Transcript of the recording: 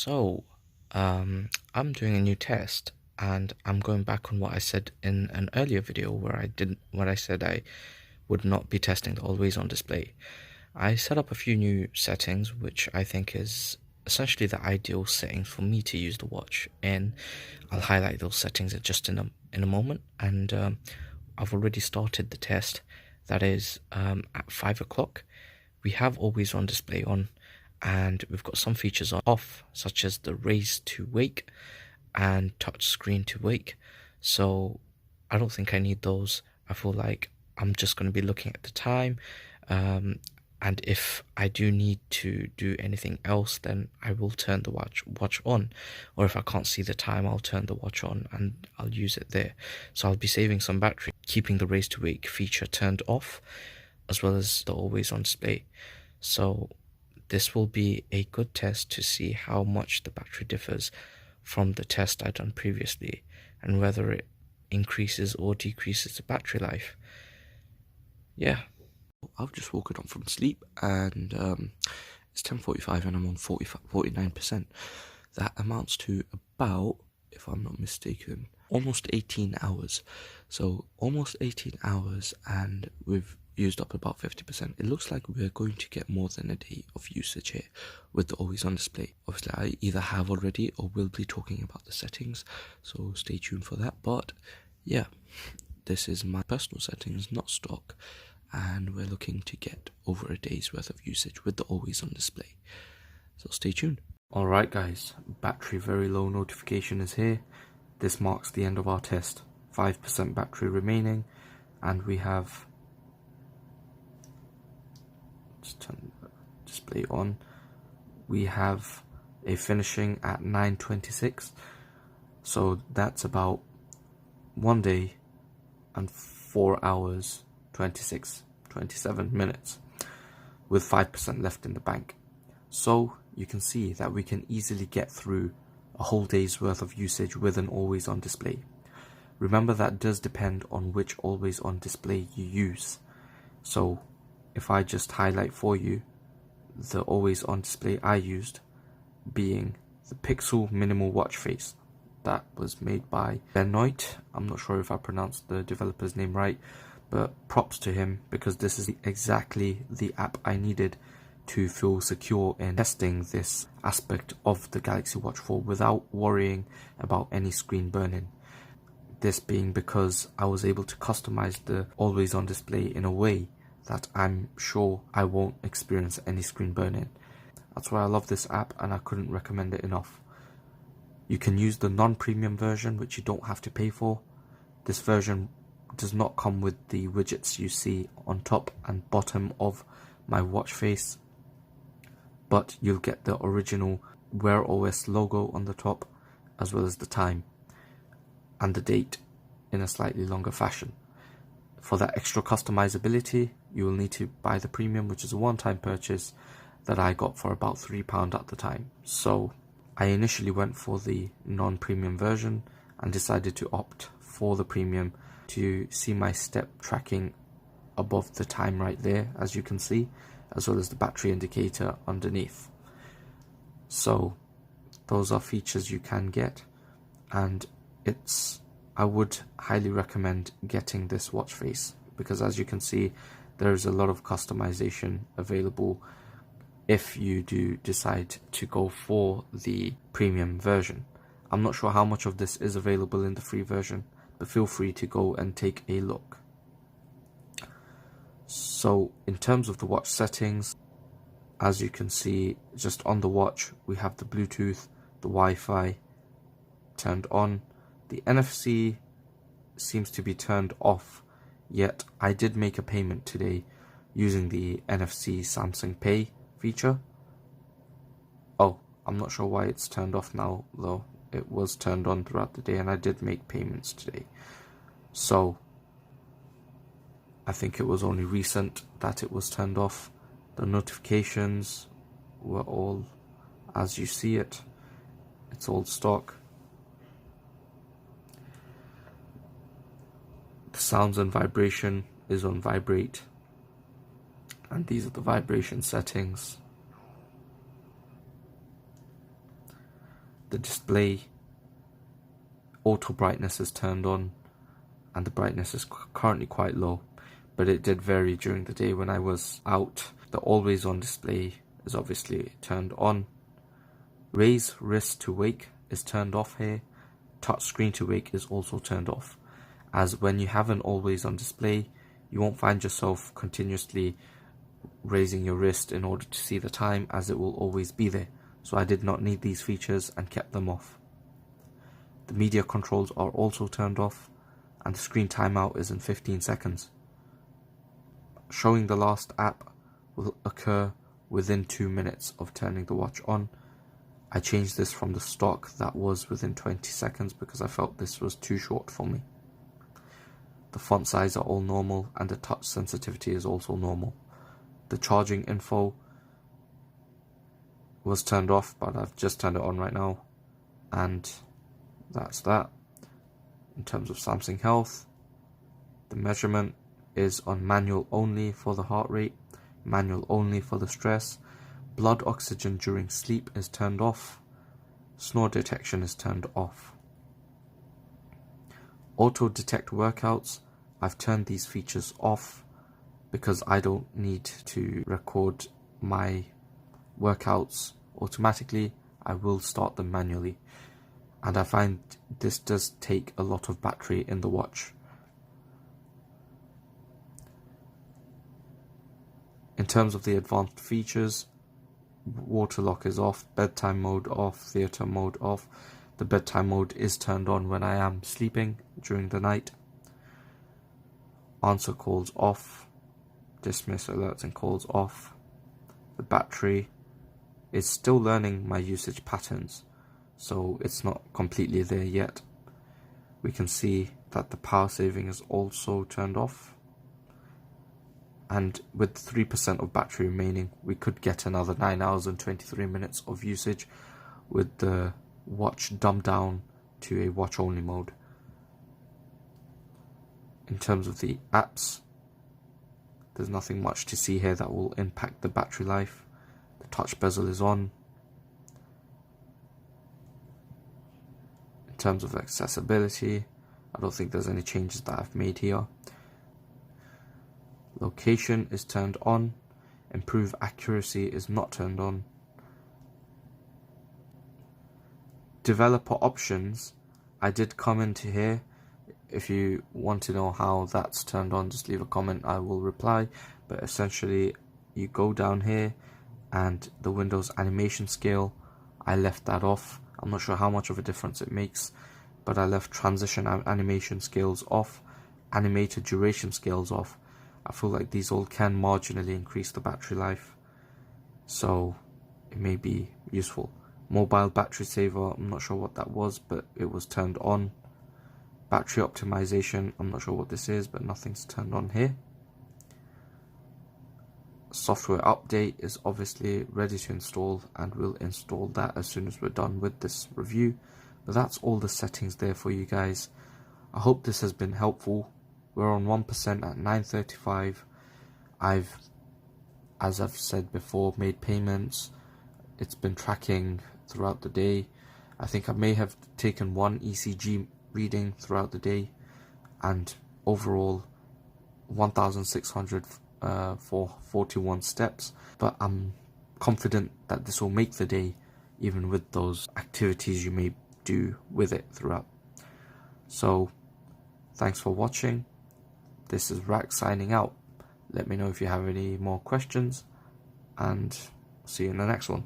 So, I'm doing a new test, and I'm going back on what I said in an earlier video where I said I would not be testing the always on display. I set up a few new settings, which I think is essentially the ideal settings for me to use the watch, and I'll highlight those settings just in a moment. And I've already started the test. That is at 5 o'clock. We have always on display on, and we've got some features off, such as the raise to wake and touch screen to wake. So I don't think I need those. I feel like I'm just going to be looking at the time, and if I do need to do anything else, then I will turn the watch on, or if I can't see the time, I'll turn the watch on and I'll use it there. So I'll be saving some battery, keeping the raise to wake feature turned off, as well as the always on display. So this will be a good test to see how much the battery differs from the test I've done previously, and whether it increases or decreases the battery life. Yeah. I've just woken up from sleep, and it's 10:45 and I'm on 49%. That amounts to about, if I'm not mistaken, almost 18 hours. So almost 18 hours, and we've used up about 50%. It looks like we're going to get more than a day of usage here with the always on display. Obviously, I either have already or will be talking about the settings, so stay tuned for that. But yeah, this is my personal settings, not stock, and we're looking to get over a day's worth of usage with the always on display. So stay tuned. Alright guys, battery very low notification is here. This marks the end of our test. 5% battery remaining, and we have, let's turn the display on, we have a finishing at 9:26. So that's about 1 day and 4 hours 27 minutes with 5% left in the bank. So you can see that we can easily get through a whole day's worth of usage with an always on display. Remember, that does depend on which always on display you use. So if I just highlight for you the always on display I used, being the Pixel minimal watch face that was made by Benoit. I'm not sure if I pronounced the developer's name right, but props to him, because this is exactly the app I needed to feel secure in testing this aspect of the Galaxy Watch 4 without worrying about any screen burning. This being because I was able to customize the always on display in a way that I'm sure I won't experience any screen burning. That's why I love this app, and I couldn't recommend it enough. You can use the non-premium version, which you don't have to pay for. This version does not come with the widgets you see on top and bottom of my watch face, but you'll get the original Wear OS logo on the top, as well as the time and the date in a slightly longer fashion. For that extra customizability, you will need to buy the premium, which is a one-time purchase that I got for about £3 at the time. So I initially went for the non-premium version and decided to opt for the premium to see my step tracking above the time right there, as you can see, as well as the battery indicator underneath. So those are features you can get, and I would highly recommend getting this watch face, because as you can see, there is a lot of customization available if you do decide to go for the premium version. I'm not sure how much of this is available in the free version, but feel free to go and take a look. So in terms of the watch settings, as you can see, just on the watch, we have the Bluetooth, the Wi-Fi turned on. The NFC seems to be turned off, yet I did make a payment today using the NFC Samsung Pay feature. Oh, I'm not sure why it's turned off now, though. It was turned on throughout the day, and I did make payments today. So I think it was only recent that it was turned off. The notifications were all as you see it. It's old stock. The sounds and vibration is on vibrate, and these are the vibration settings. the display auto brightness is turned on, and the brightness is currently quite low, but it did vary during the day when I was out. The always on display is obviously turned on. Raise wrist to wake is turned off here. Touch screen to wake is also turned off, as when you have an always on display, you won't find yourself continuously raising your wrist in order to see the time, as it will always be there. So I did not need these features and kept them off. The media controls are also turned off, and the screen timeout is in 15 seconds. Showing the last app will occur within 2 minutes of turning the watch on. I changed this from the stock that was within 20 seconds because I felt this was too short for me. The font size are all normal, and the touch sensitivity is also normal. The charging info was turned off, but I've just turned it on right now, and that's that. In terms of Samsung Health, the measurement is on manual only for the heart rate, manual only for the stress. Blood oxygen during sleep is turned off. Snore detection is turned off. Auto detect workouts, I've turned these features off because I don't need to record my workouts automatically. I will start them manually, and I find this does take a lot of battery in the watch. In terms of the advanced features, water lock is off, bedtime mode off, theatre mode off. The bedtime mode is turned on when I am sleeping during the night. Answer calls off, dismiss alerts and calls off. The battery is still learning my usage patterns, so it's not completely there yet. We can see that the power saving is also turned off, and with 3% of battery remaining, we could get another 9 hours and 23 minutes of usage with the watch dumbed down to a watch only mode. In terms of the apps, there's nothing much to see here that will impact the battery life. The touch bezel is on. In terms of accessibility, I don't think there's any changes that I've made here. Location is turned on. Improve accuracy is not turned on. Developer options, I did come into here. If you want to know how that's turned on, just leave a comment, I will reply. But essentially, you go down here, and the Windows animation scale, I left that off. I'm not sure how much of a difference it makes, but I left transition animation scales off, animated duration scales off. I feel like these all can marginally increase the battery life, so it may be useful. Mobile battery saver, I'm not sure what that was, but it was turned on. Battery optimization, I'm not sure what this is, but nothing's turned on here. Software update is obviously ready to install, and we'll install that as soon as we're done with this review. But that's all the settings there for you guys. I hope this has been helpful. We're on 1% at 9:35. As I've said before, made payments. It's been tracking throughout the day. I think I may have taken one ECG reading throughout the day, and overall 1,600 for 41 steps. But I'm confident that this will make the day, even with those activities you may do with it throughout. So thanks for watching. This is Raki signing out. Let me know if you have any more questions, and see you in the next one.